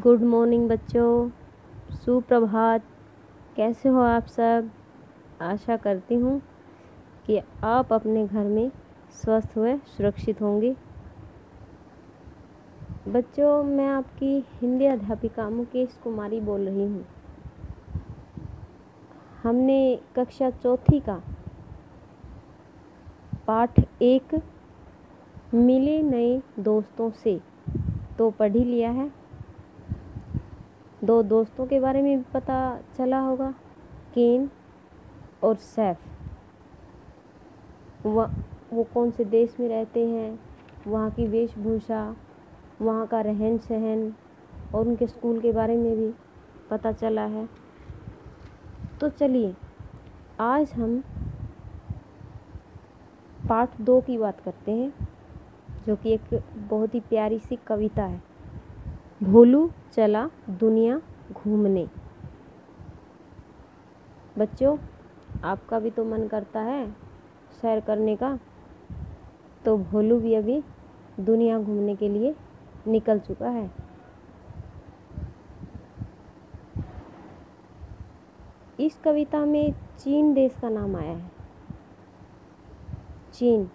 Good morning बच्चों, सुप्रभात। कैसे हो आप सब? आशा करती हूँ कि आप अपने घर में स्वस्थ व सुरक्षित होंगे। बच्चों, मैं आपकी हिंदी अध्यापिका मुकेश कुमारी बोल रही हूँ। हमने कक्षा चौथी का पाठ 1 मिले नए दोस्तों से तो पढ़ ही लिया है। 2 दोस्तों के बारे में भी पता चला होगा, केन और सैफ। वो कौन से देश में रहते हैं, वहाँ की वेशभूषा, वहाँ का रहन सहन और उनके स्कूल के बारे में भी पता चला है। तो चलिए आज हम पाठ 2 की बात करते हैं, जो कि एक बहुत ही प्यारी सी कविता है। भोलू चला दुनिया घूमने। बच्चों, आपका भी तो मन करता है सैर करने का, तो भोलू भी अभी दुनिया घूमने के लिए निकल चुका है। इस कविता में चीन देश का नाम आया है। चीन,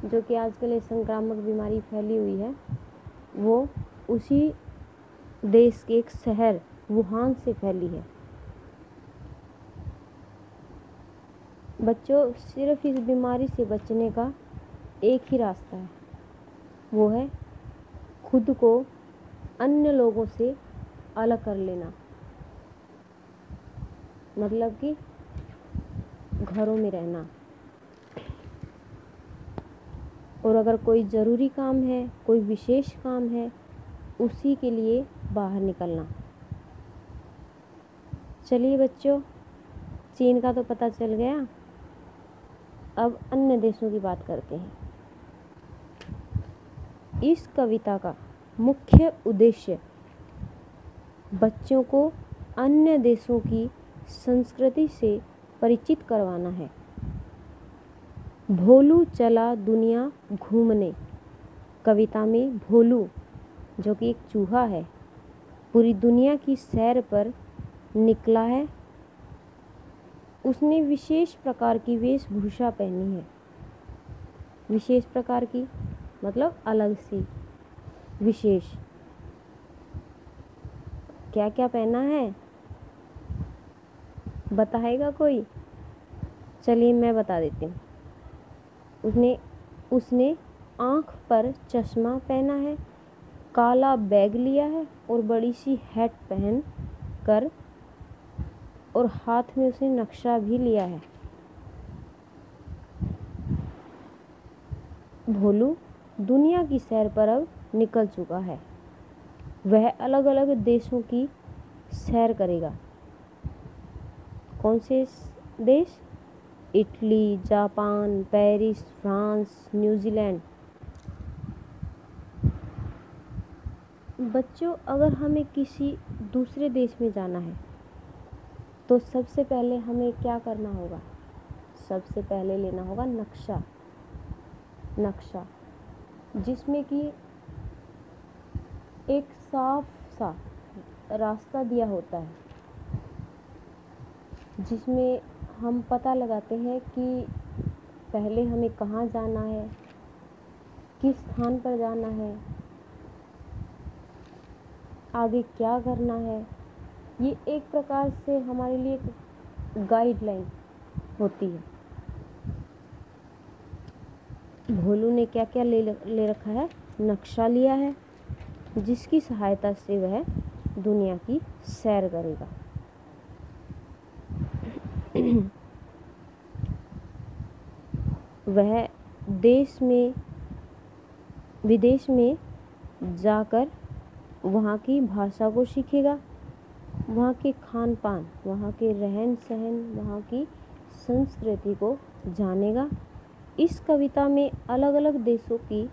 जो कि आजकल एक संक्रामक बीमारी फैली हुई है, वो उसी देश के एक शहर वुहान से फैली है। बच्चों, सिर्फ इस बीमारी से बचने का एक ही रास्ता है, वो है खुद को अन्य लोगों से अलग कर लेना। मतलब कि घरों में रहना, और अगर कोई ज़रूरी काम है, कोई विशेष काम है, उसी के लिए बाहर निकलना। चलिए बच्चों, चीन का तो पता चल गया, अब अन्य देशों की बात करते हैं। इस कविता का मुख्य उद्देश्य बच्चों को अन्य देशों की संस्कृति से परिचित करवाना है। भोलू चला दुनिया घूमने कविता में भोलू, जो कि एक चूहा है, पूरी दुनिया की सैर पर निकला है। उसने विशेष प्रकार की वेशभूषा पहनी है। विशेष प्रकार की मतलब अलग सी, विशेष। क्या क्या पहना है बताएगा कोई? चलिए मैं बता देती हूँ। उसने आँख पर चश्मा पहना है, काला बैग लिया है और बड़ी सी हैट पहन कर, और हाथ में उसने नक्शा भी लिया है। भोलू दुनिया की सैर पर अब निकल चुका है। वह अलग अलग देशों की सैर करेगा। कौन से देश? Italy, Japan, Paris, France, New Zealand. बच्चों, अगर हमें किसी दूसरे देश में जाना है तो सबसे पहले हमें क्या करना होगा? सबसे पहले लेना होगा नक्शा, जिसमें कि एक साफ सा रास्ता दिया होता है, जिसमें हम पता लगाते हैं कि पहले हमें कहाँ जाना है, किस स्थान पर जाना है, आगे क्या करना है। ये एक प्रकार से हमारे लिए एक गाइडलाइन होती है। भोलू ने क्या क्या ले रखा है? नक्शा लिया है, जिसकी सहायता से वह दुनिया की सैर करेगा। वह विदेश में जाकर वहाँ की भाषा को सीखेगा, वहाँ के खान पान, वहाँ के रहन सहन, वहाँ की संस्कृति को जानेगा। इस कविता में अलग अलग देशों की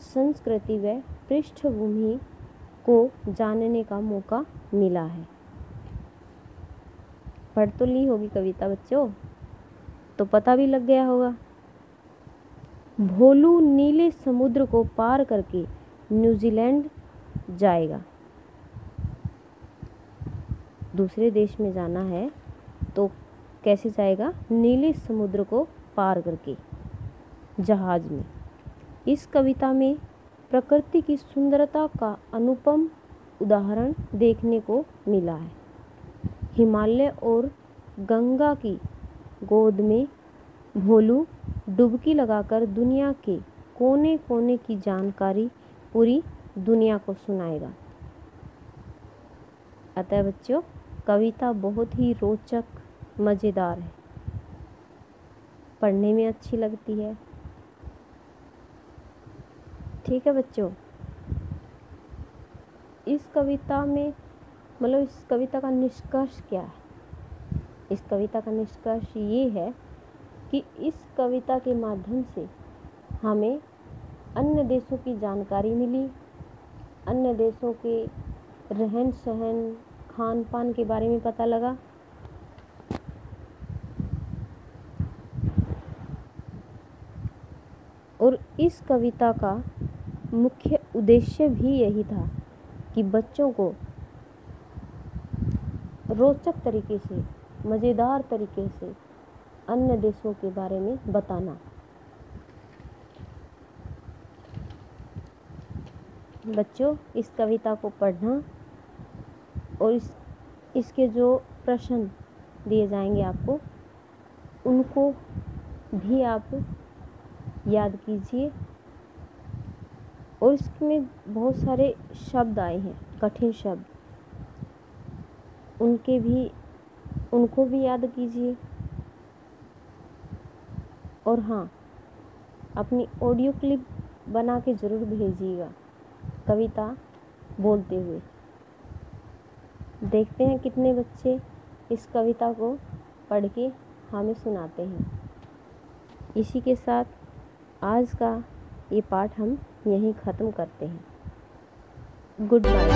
संस्कृति व पृष्ठभूमि को जानने का मौका मिला है। पढ़ तो ली होगी कविता बच्चों, तो पता भी लग गया होगा। भोलू नीले समुद्र को पार करके न्यूजीलैंड जाएगा। दूसरे देश में जाना है तो कैसे जाएगा? नीले समुद्र को पार करके, जहाज में। इस कविता में प्रकृति की सुंदरता का अनुपम उदाहरण देखने को मिला है। हिमालय और गंगा की गोद में भोलू डुबकी लगाकर दुनिया के कोने कोने की जानकारी पूरी दुनिया को सुनाएगा। अतः बच्चों, कविता बहुत ही रोचक, मज़ेदार है, पढ़ने में अच्छी लगती है। ठीक है बच्चों, इस कविता में इस कविता का निष्कर्ष क्या है? इस कविता का निष्कर्ष ये है कि इस कविता के माध्यम से हमें अन्य देशों की जानकारी मिली, अन्य देशों के रहन सहन, खान पान के बारे में पता लगा। और इस कविता का मुख्य उद्देश्य भी यही था कि बच्चों को रोचक तरीके से, मज़ेदार तरीके से अन्य देशों के बारे में बताना। बच्चों, इस कविता को पढ़ना और इसके जो प्रश्न दिए जाएंगे आपको, उनको भी आप याद कीजिए। और इसमें बहुत सारे शब्द आए हैं, कठिन शब्द, उनको भी याद कीजिए। और हाँ, अपनी ऑडियो क्लिप बना के ज़रूर भेजिएगा कविता बोलते हुए। देखते हैं कितने बच्चे इस कविता को पढ़ के हमें सुनाते हैं। इसी के साथ आज का ये पाठ हम यहीं ख़त्म करते हैं। Good bye.